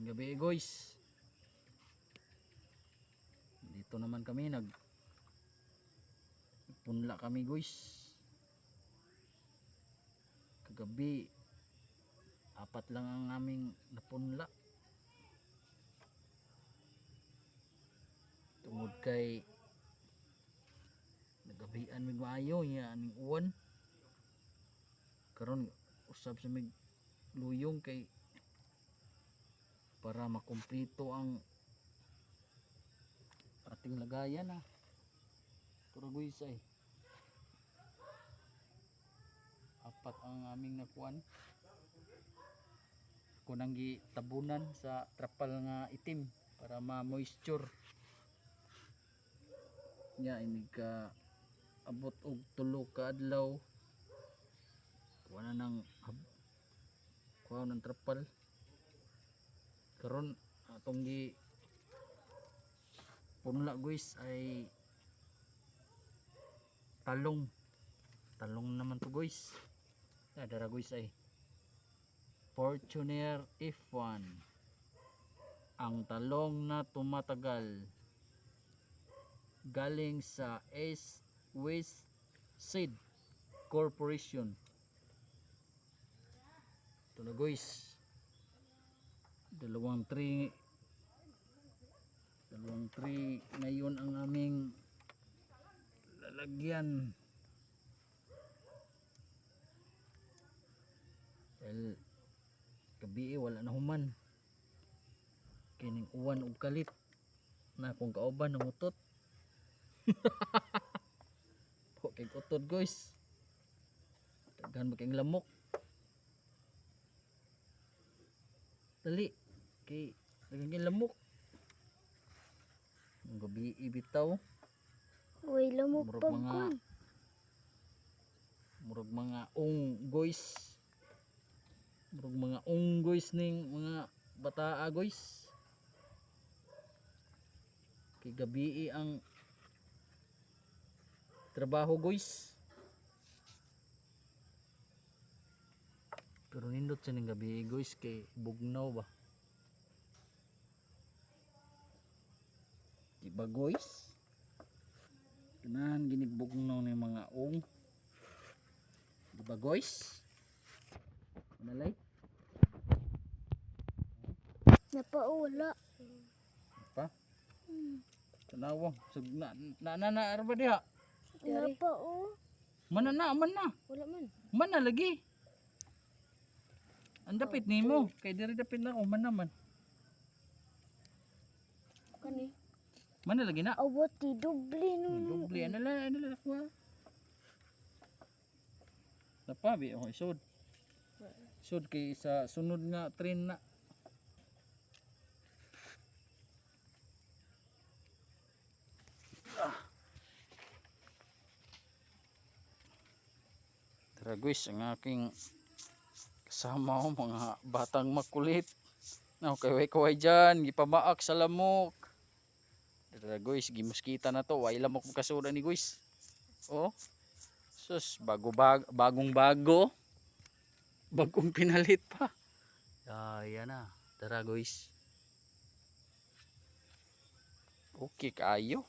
Gabi guys. Dito naman kami nagpunla kami guys. Kagabi 4 lang ang aming napunla. Tungod kay nagabian mig maayo nya aning uwan. Karon usab sa mig luyong kay para makumpleto ang ating lagayan na. Pero guys ay 4 ang aming nakuan. Kunang gitabunan sa trapal nga itim para ma-moisture. Nya ini ka abot og 3 ka adlaw. Kuha na ng trapal. Karon atong gi punla guys ay talong naman to guys. Dara guys ay Fortuner F1, ang talong na tumatagal, galing sa West Seed Corporation. Ito na guys, dalawang tree ngayon ang aming lalagyan. Dahil gabi wala na human, kining uwan ug kalit na akong kauban ng utot. Po kay utot guys, daghan ba kayong lamok. Dali kay daghan kayong lamok. Ang gabi ibitaw. Uy, lamok pagkon. Murag mga unggoys. Murag mga unggoys ning mga bataa guys. Kay gabi ang trabaho guys. Pero nindot sa ning gabi guys kay bugnaw ba. Diba guys? Ganahan ginigbugnaw ni mga ung. Diba guys? Manalay? Napaula. Apa? Tanawa. Na arba diha. Napao. Man na. Wala man. Man na lagi. Ang dapit nimo. Kay diri dapit na ko man naman. Kani. Man na lagi na. Awat ti doble no. Doble ano lang ako. Napabi ako isod. Isod kay sa sunod nga train na. Tara guys, ang aking kasama ko mga batang makulit. Kaway dyan, gipamaak sa lamok. Tara guys, gimuskita na to. Way lamok kasuda ni guys. Oh. Sus, bagong bago. Bagong pinalit pa. Yan na. Tara guys. Okay kayo.